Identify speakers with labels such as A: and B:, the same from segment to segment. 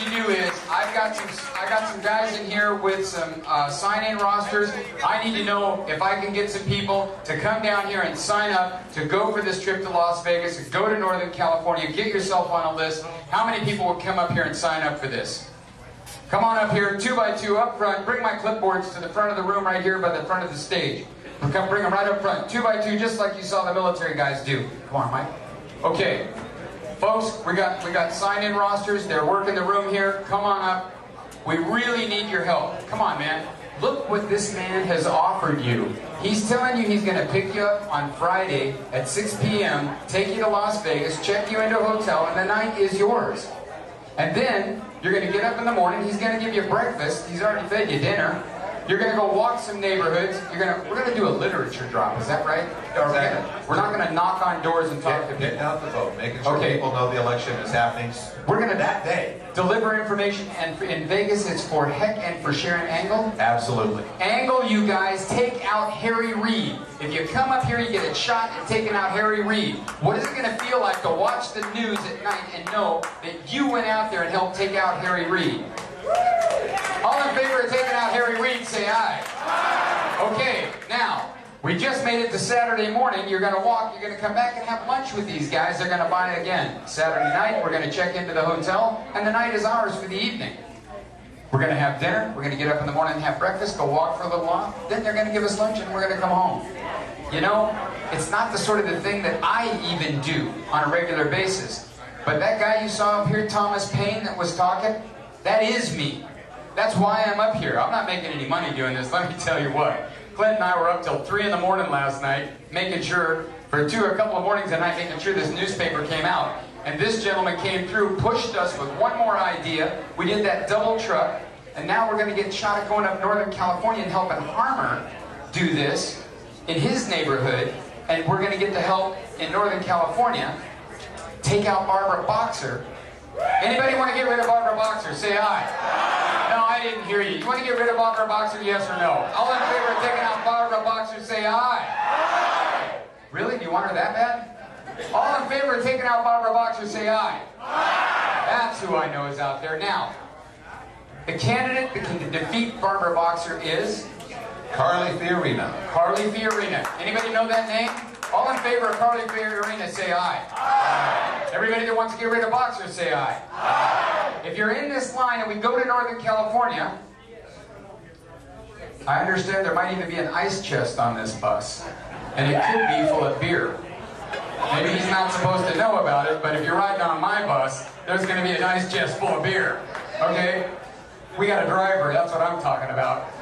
A: to do is, I got some guys in here with some sign-in rosters. I need to know if I can get some people to come down here and sign up to go for this trip to Las Vegas, go to Northern California, get yourself on a list. How many people will come up here and sign up for this? Come on up here, 2 by 2 up front. Bring my clipboards to the front of the room right here by the front of the stage. Come bring them right up front, 2 by 2, just like you saw the military guys do. Come on, Mike. Okay. Folks, we got sign-in rosters. They're working the room here. Come on up. We really need your help. Come on, man. Look what this man has offered you. He's telling you he's going to pick you up on Friday at 6 p.m., take you to Las Vegas, check you into a hotel, and the night is yours. And then you're going to get up in the morning. He's going to give you breakfast. He's already fed you dinner. You're going to go walk some neighborhoods. We're going to do a literature drop. Is that right? We're not going to knock on doors and talk to people.
B: Getting out the vote, making sure people know the election is happening.
A: We're going to
B: that day
A: deliver information, and in Vegas it's for Heck and for Sharon Angle.
B: Absolutely.
A: Angle, you guys, take out Harry Reid. If you come up here, you get a shot at taking out Harry Reid. What is it going to feel like to watch the news at night and know that you went out there and helped take out Harry Reid? All in favor of taking out Harry Reid, say aye. Aye. Okay, now, we just made it to Saturday morning. You're going to walk, you're going to come back and have lunch with these guys. They're going to buy again. Saturday night, we're going to check into the hotel, and the night is ours for the evening. We're going to have dinner. We're going to get up in the morning and have breakfast, go walk for a little while. Then they're going to give us lunch, and we're going to come home. You know, it's not the sort of the thing that I even do on a regular basis. But that guy you saw up here, Thomas Paine, that was talking, that is me. That's why I'm up here. I'm not making any money doing this, let me tell you what. Clint and I were up till 3 in the morning last night, making sure, for a couple of mornings at night, making sure this newspaper came out. And this gentleman came through, pushed us with one more idea. We did that double truck, and now we're going to get shot at going up Northern California and helping Harmer do this in his neighborhood. And we're going to get to help in Northern California take out Barbara Boxer. Anybody want to get rid of Barbara Boxer? Say aye. Aye. No, I didn't hear you. You want to get rid of Barbara Boxer, yes or no? All in favor of taking out Barbara Boxer, say aye. Aye. Really? Do you want her that bad? All in favor of taking out Barbara Boxer, say aye. Aye. That's who I know is out there. Now, the candidate that can defeat Barbara Boxer is?
B: Carly Fiorina.
A: Carly Fiorina. Anybody know that name? All in favor of Carly Fiorina, say aye. Aye. Everybody that wants to get rid of Boxer, say aye. Aye. If you're in this line and we go to Northern California, I understand there might even be an ice chest on this bus. And it could be full of beer. Maybe he's not supposed to know about it, but if you're riding on my bus, there's going to be an ice chest full of beer. Okay? We got a driver, that's what I'm talking about.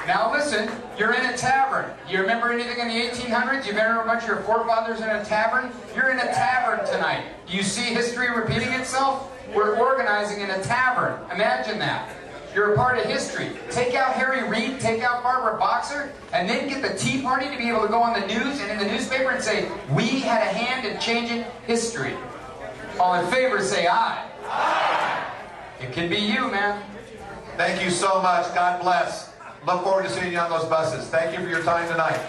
A: Now listen, you're in a tavern. You remember anything in the 1800s? You remember a bunch of your forefathers in a tavern? You're in a tavern tonight. Do you see history repeating itself? We're organizing in a tavern. Imagine that. You're a part of history. Take out Harry Reid, take out Barbara Boxer, and then get the Tea Party to be able to go on the news and in the newspaper and say, we had a hand in changing history. All in favor, say aye. Aye. It could be you, man.
B: Thank you so much. God bless. Look forward to seeing you on those buses. Thank you for your time tonight.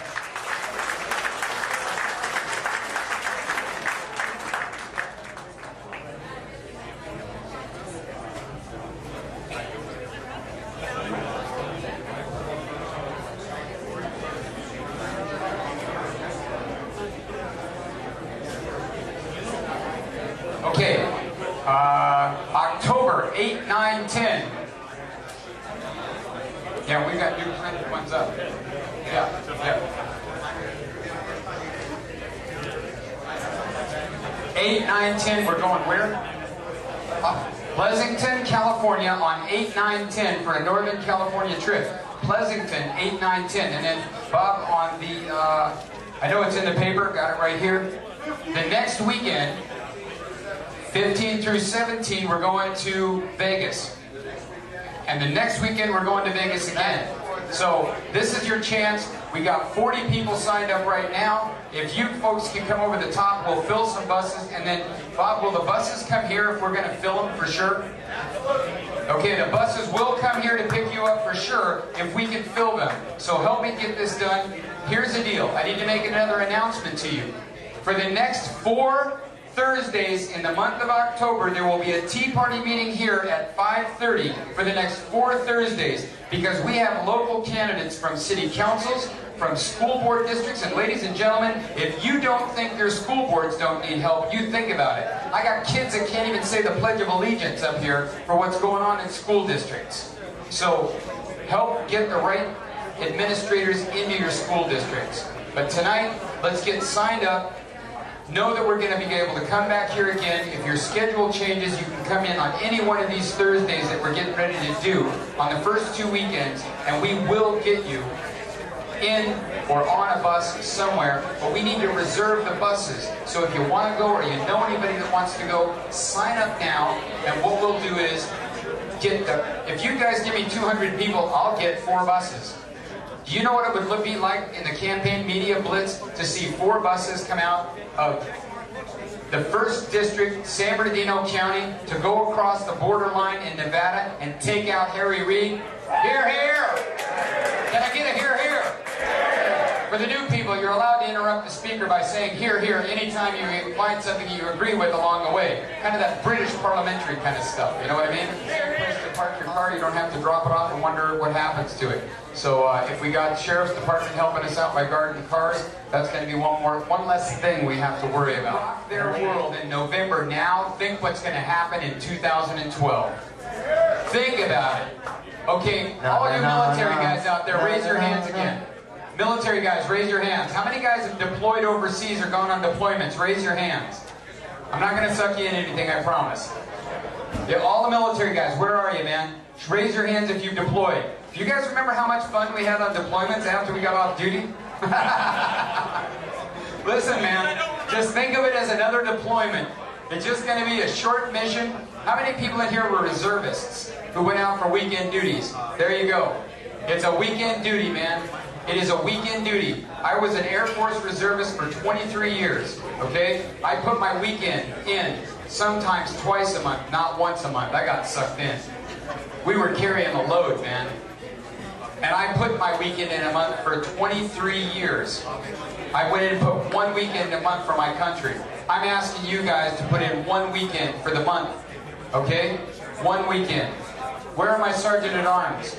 A: Okay, October 8, 9, 10. Yeah, we got new printed ones up. Yeah, yeah. 8, 9, 10, we're going where? Pleasanton, California on 8, 9, 10 for a Northern California trip. Pleasanton, 8, 9, 10. And then Bob on the, I know it's in the paper, got it right here. The next weekend, 15 through 17, we're going to Vegas. And the next weekend, we're going to Vegas again. So this is your chance. We got 40 people signed up right now. If you folks can come over the top, we'll fill some buses. And then, Bob, will the buses come here if we're going to fill them for sure? Okay, the buses will come here to pick you up for sure if we can fill them. So help me get this done. Here's the deal. I need to make another announcement to you. For the next 4 Thursdays in the month of October, there will be a tea party meeting here at 5:30 for the next 4 Thursdays, because we have local candidates from city councils, from school board districts, and ladies and gentlemen, if you don't think your school boards don't need help, you think about it. I got kids that can't even say the Pledge of Allegiance up here for what's going on in school districts. So help get the right administrators into your school districts. But tonight, let's get signed up. Know that we're going to be able to come back here again. If your schedule changes, you can come in on any one of these Thursdays that we're getting ready to do on the first 2 weekends, and we will get you in or on a bus somewhere, but we need to reserve the buses. So if you want to go or you know anybody that wants to go, sign up now, and what we'll do is if you guys give me 200 people, I'll get 4 buses. Do you know what it would be like in the campaign media blitz to see 4 buses come out of the 1st District, San Bernardino County, to go across the borderline in Nevada and take out Harry Reid? Hear, hear! Can I get a hear, hear? For the new people, you're allowed to interrupt the speaker by saying hear, hear anytime you find something you agree with along the way. Kind of that British parliamentary kind of stuff, you know what I mean? Place to park your car, you don't have to drop it off and wonder what happens to it. So if we got Sheriff's Department helping us out by guarding cars, that's going to be one less thing we have to worry about. Rock their world in November. Now think what's going to happen in 2012. Think about it. Okay, all you military guys out there, raise your hands again. Military guys, raise your hands. How many guys have deployed overseas or gone on deployments? Raise your hands. I'm not going to suck you in anything, I promise. Yeah, all the military guys, where are you, man? Raise your hands if you've deployed. Do you guys remember how much fun we had on deployments after we got off duty? Listen, man, just think of it as another deployment. It's just going to be a short mission. How many people in here were reservists who went out for weekend duties? There you go. It's a weekend duty, man. It is a weekend duty. I was an Air Force reservist for 23 years, okay? I put my weekend in sometimes twice a month, not once a month. I got sucked in. We were carrying a load, man. And I put my weekend in a month for 23 years. I went in and put 1 weekend a month for my country. I'm asking you guys to put in 1 weekend for the month, okay? 1 weekend. Where are my Sergeant at Arms?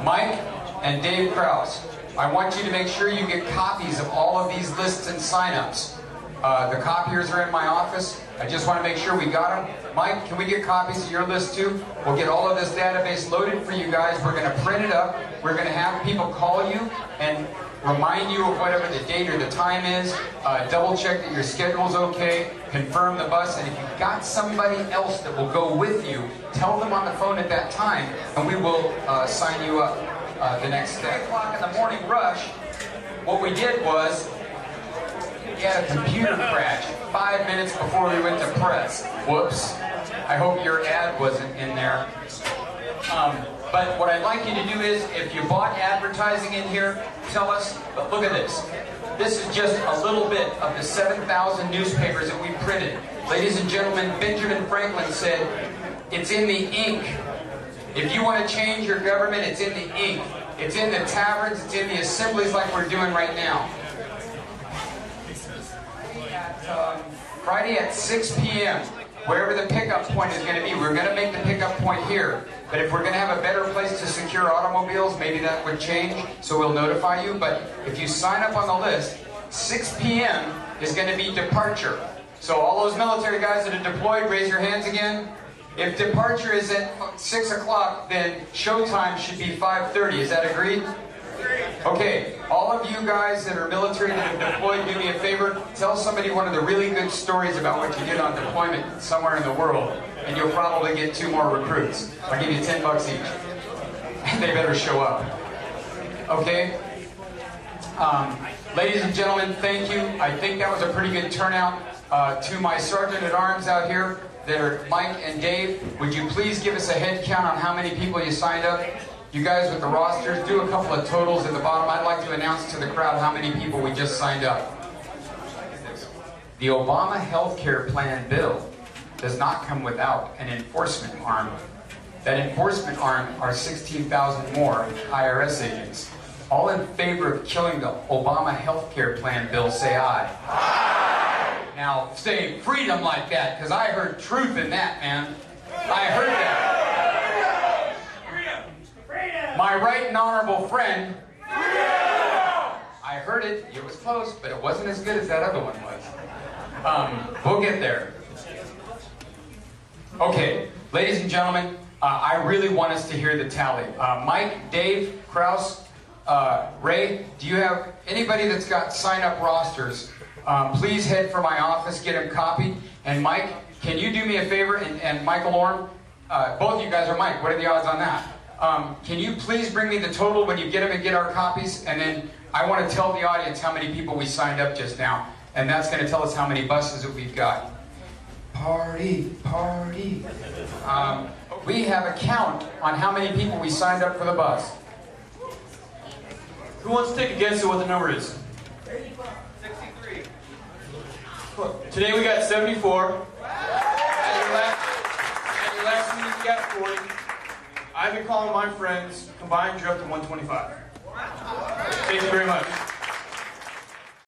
A: Mike and Dave Krause. I want you to make sure you get copies of all of these lists and sign-ups. The copiers are in my office. I just want to make sure we got them. Mike, can we get copies of your list too? We'll get all of this database loaded for you guys. We're going to print it up. We're going to have people call you and remind you of whatever the date or the time is. Double check that your schedule's okay. Confirm the bus. And if you've got somebody else that will go with you, tell them on the phone at that time, and we will sign you up the next day. 8 o'clock in the morning rush, what we did was we had a computer crash 5 minutes before we went to press. Whoops. I hope your ad wasn't in there. But what I'd like you to do is, if you bought advertising in here, tell us. But look at this. This is just a little bit of the 7,000 newspapers that we printed. Ladies and gentlemen, Benjamin Franklin said, it's in the ink. If you want to change your government, it's in the ink. It's in the taverns, it's in the assemblies like we're doing right now. Friday at 6 p.m., wherever the pickup point is going to be. We're going to make the pickup point here. But if we're going to have a better place to secure automobiles, maybe that would change, so we'll notify you. But if you sign up on the list, 6 p.m. is going to be departure. So all those military guys that are deployed, raise your hands again. If departure is at 6 o'clock, then showtime should be 5:30. Is that agreed? Okay, all of you guys that are military that have deployed, do me a favor, tell somebody one of the really good stories about what you did on deployment somewhere in the world, and you'll probably get 2 more recruits. I'll give you $10 each. And they better show up. Okay? Ladies and gentlemen, thank you. I think that was a pretty good turnout. To my Sergeant at Arms out here, they're Mike and Dave, would you please give us a head count on how many people you signed up? You guys with the rosters, do a couple of totals at the bottom. I'd like to announce to the crowd how many people we just signed up. The Obama health care plan bill does not come without an enforcement arm. That enforcement arm are 16,000 more IRS agents. All in favor of killing the Obama health care plan bill, say aye. Aye. Now, say freedom like that, because I heard truth in that, man. I heard that. Freedom. My right and honorable friend. I heard it. It was close, but it wasn't as good as that other one was. We'll get there. Okay, ladies and gentlemen, I really want us to hear the tally. Mike, Dave, Kraus, Ray, do you have anybody that's got sign-up rosters? Please head for my office, get them copied. And Mike, can you do me a favor? And Michael Orm, both of you guys are Mike. What are the odds on that? Can you please bring me the total when you get them and get our copies? And then I want to tell the audience how many people we signed up just now. And that's going to tell us how many buses that we've got. Party, party. We have a count on how many people we signed up for the bus.
C: Who wants to take a guess at what the number is?
D: 63.
C: Today we got 74. At your last meeting we got 40. I've been calling my friends, combined you're up to 125. Thank you very much.